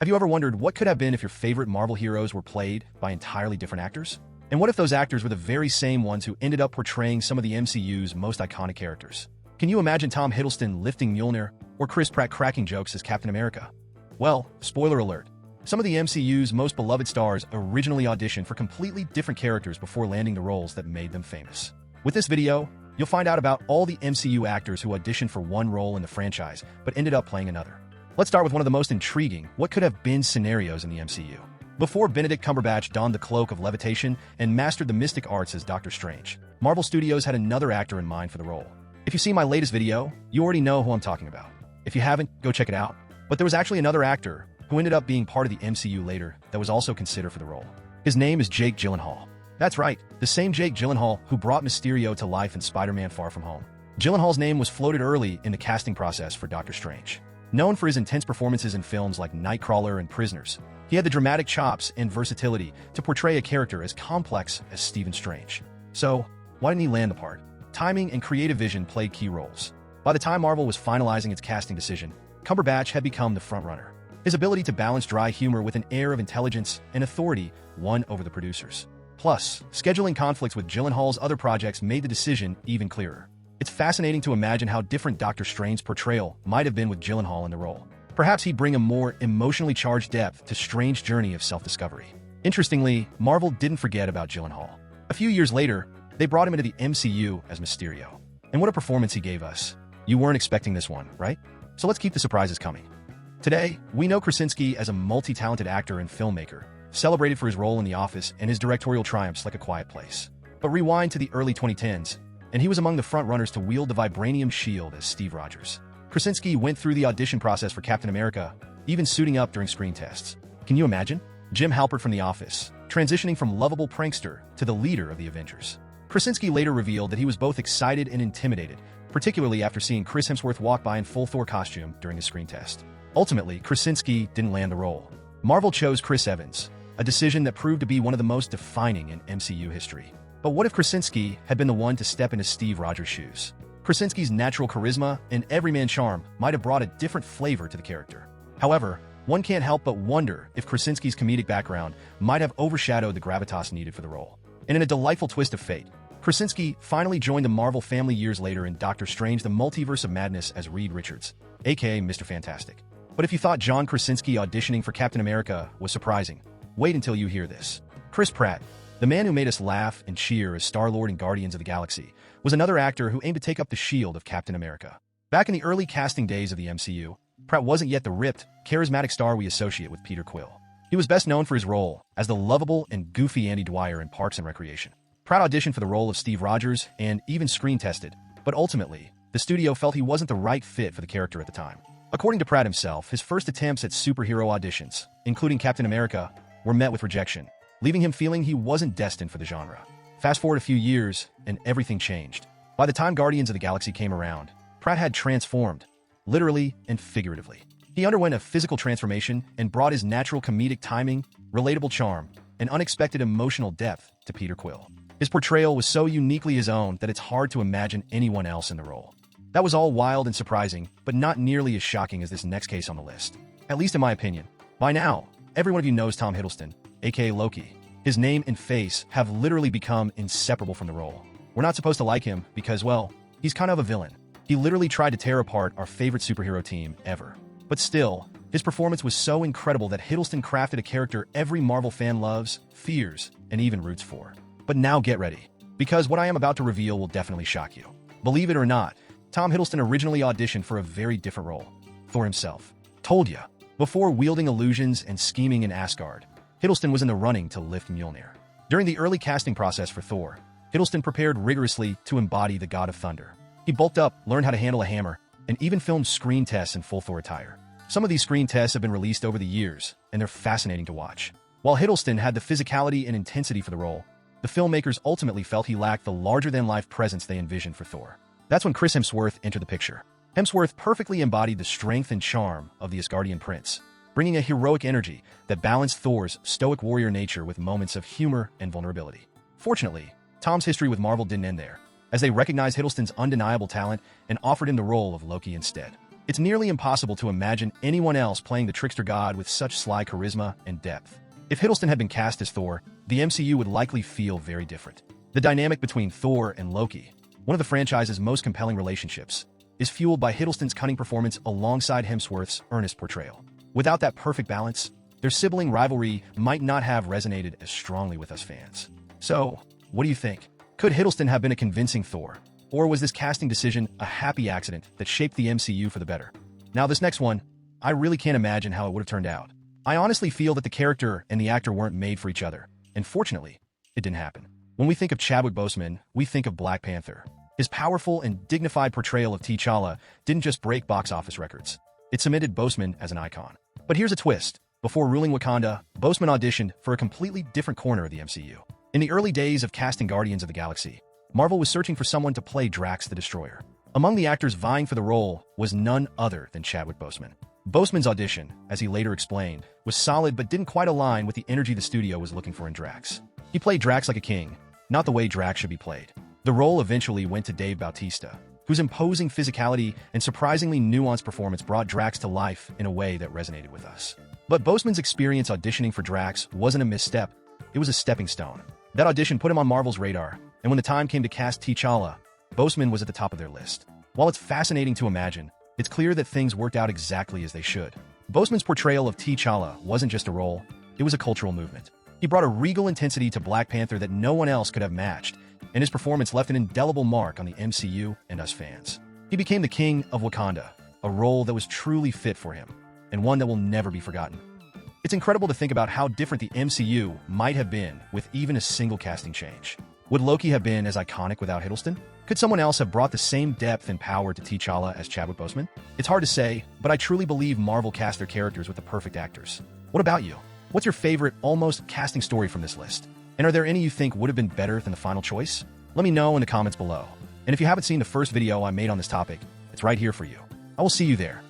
Have you ever wondered what could have been if your favorite Marvel heroes were played by entirely different actors? And what if those actors were the very same ones who ended up portraying some of the MCU's most iconic characters? Can you imagine Tom Hiddleston lifting Mjolnir or Chris Pratt cracking jokes as Captain America? Well, spoiler alert. Some of the MCU's most beloved stars originally auditioned for completely different characters before landing the roles that made them famous. With this video, you'll find out about all the MCU actors who auditioned for one role in the franchise but ended up playing another. Let's start with one of the most intriguing what could have been scenarios in the MCU. Before Benedict Cumberbatch donned the cloak of levitation and mastered the mystic arts as Doctor Strange, Marvel Studios had another actor in mind for the role. If you've seen my latest video, you already know who I'm talking about. If you haven't, go check it out. But there was actually another actor who ended up being part of the MCU later that was also considered for the role. His name is Jake Gyllenhaal. That's right, the same Jake Gyllenhaal who brought Mysterio to life in Spider-Man Far From Home. Gyllenhaal's name was floated early in the casting process for Doctor Strange. Known for his intense performances in films like Nightcrawler and Prisoners, he had the dramatic chops and versatility to portray a character as complex as Stephen Strange. So, why didn't he land the part? Timing and creative vision played key roles. By the time Marvel was finalizing its casting decision, Cumberbatch had become the frontrunner. His ability to balance dry humor with an air of intelligence and authority won over the producers. Plus, scheduling conflicts with Gyllenhaal's other projects made the decision even clearer. It's fascinating to imagine how different Doctor Strange's portrayal might have been with Gyllenhaal in the role. Perhaps he'd bring a more emotionally charged depth to Strange's journey of self-discovery. Interestingly, Marvel didn't forget about Gyllenhaal. A few years later, they brought him into the MCU as Mysterio. And what a performance he gave us. You weren't expecting this one, right? So let's keep the surprises coming. Today, we know Krasinski as a multi-talented actor and filmmaker, celebrated for his role in The Office and his directorial triumphs like A Quiet Place. But rewind to the early 2010s, and he was among the front-runners to wield the vibranium shield as Steve Rogers. Krasinski went through the audition process for Captain America, even suiting up during screen tests. Can you imagine? Jim Halpert from The Office, transitioning from lovable prankster to the leader of the Avengers. Krasinski later revealed that he was both excited and intimidated, particularly after seeing Chris Hemsworth walk by in full Thor costume during a screen test. Ultimately, Krasinski didn't land the role. Marvel chose Chris Evans, a decision that proved to be one of the most defining in MCU history. But what if Krasinski had been the one to step into Steve Rogers' shoes? Krasinski's natural charisma and everyman charm might have brought a different flavor to the character. However, one can't help but wonder if Krasinski's comedic background might have overshadowed the gravitas needed for the role. And in a delightful twist of fate, Krasinski finally joined the Marvel family years later in Doctor Strange: The Multiverse of Madness as Reed Richards, aka Mr. Fantastic. But if you thought John Krasinski auditioning for Captain America was surprising, wait until you hear this. Chris Pratt, the man who made us laugh and cheer as Star-Lord in Guardians of the Galaxy, was another actor who aimed to take up the shield of Captain America. Back in the early casting days of the MCU, Pratt wasn't yet the ripped, charismatic star we associate with Peter Quill. He was best known for his role as the lovable and goofy Andy Dwyer in Parks and Recreation. Pratt auditioned for the role of Steve Rogers and even screen-tested, but ultimately, the studio felt he wasn't the right fit for the character at the time. According to Pratt himself, his first attempts at superhero auditions, including Captain America, were met with rejection, leaving him feeling he wasn't destined for the genre. Fast forward a few years, and everything changed. By the time Guardians of the Galaxy came around, Pratt had transformed, literally and figuratively. He underwent a physical transformation and brought his natural comedic timing, relatable charm, and unexpected emotional depth to Peter Quill. His portrayal was so uniquely his own that it's hard to imagine anyone else in the role. That was all wild and surprising, but not nearly as shocking as this next case on the list. At least in my opinion. By now, every one of you knows Tom Hiddleston, aka Loki. His name and face have literally become inseparable from the role. We're not supposed to like him because, well, he's kind of a villain. He literally tried to tear apart our favorite superhero team ever. But still, his performance was so incredible that Hiddleston crafted a character every Marvel fan loves, fears, and even roots for. But now get ready, because what I am about to reveal will definitely shock you. Believe it or not, Tom Hiddleston originally auditioned for a very different role. Thor himself. Told ya. Before wielding illusions and scheming in Asgard, Hiddleston was in the running to lift Mjolnir. During the early casting process for Thor, Hiddleston prepared rigorously to embody the God of Thunder. He bulked up, learned how to handle a hammer, and even filmed screen tests in full Thor attire. Some of these screen tests have been released over the years, and they're fascinating to watch. While Hiddleston had the physicality and intensity for the role, the filmmakers ultimately felt he lacked the larger-than-life presence they envisioned for Thor. That's when Chris Hemsworth entered the picture. Hemsworth perfectly embodied the strength and charm of the Asgardian prince, bringing a heroic energy that balanced Thor's stoic warrior nature with moments of humor and vulnerability. Fortunately, Tom's history with Marvel didn't end there, as they recognized Hiddleston's undeniable talent and offered him the role of Loki instead. It's nearly impossible to imagine anyone else playing the trickster god with such sly charisma and depth. If Hiddleston had been cast as Thor, the MCU would likely feel very different. The dynamic between Thor and Loki, one of the franchise's most compelling relationships, is fueled by Hiddleston's cunning performance alongside Hemsworth's earnest portrayal. Without that perfect balance, their sibling rivalry might not have resonated as strongly with us fans. So, what do you think? Could Hiddleston have been a convincing Thor? Or was this casting decision a happy accident that shaped the MCU for the better? Now, this next one, I really can't imagine how it would have turned out. I honestly feel that the character and the actor weren't made for each other, and fortunately, it didn't happen. When we think of Chadwick Boseman, we think of Black Panther. His powerful and dignified portrayal of T'Challa didn't just break box office records. It cemented Boseman as an icon. But here's a twist. Before ruling Wakanda, Boseman auditioned for a completely different corner of the MCU. In the early days of casting Guardians of the Galaxy, Marvel was searching for someone to play Drax the Destroyer. Among the actors vying for the role was none other than Chadwick Boseman. Boseman's audition, as he later explained, was solid but didn't quite align with the energy the studio was looking for in Drax. He played Drax like a king, not the way Drax should be played. The role eventually went to Dave Bautista, whose imposing physicality and surprisingly nuanced performance brought Drax to life in a way that resonated with us. But Boseman's experience auditioning for Drax wasn't a misstep, it was a stepping stone. That audition put him on Marvel's radar, and when the time came to cast T'Challa, Boseman was at the top of their list. While it's fascinating to imagine, it's clear that things worked out exactly as they should. Boseman's portrayal of T'Challa wasn't just a role, it was a cultural movement. He brought a regal intensity to Black Panther that no one else could have matched, and his performance left an indelible mark on the MCU and us fans. He became the King of Wakanda, a role that was truly fit for him, and one that will never be forgotten. It's incredible to think about how different the MCU might have been with even a single casting change. Would Loki have been as iconic without Hiddleston? Could someone else have brought the same depth and power to T'Challa as Chadwick Boseman? It's hard to say, but I truly believe Marvel cast their characters with the perfect actors. What about you? What's your favorite, almost casting story from this list? And are there any you think would have been better than the final choice? Let me know in the comments below. And if you haven't seen the first video I made on this topic, it's right here for you. I will see you there.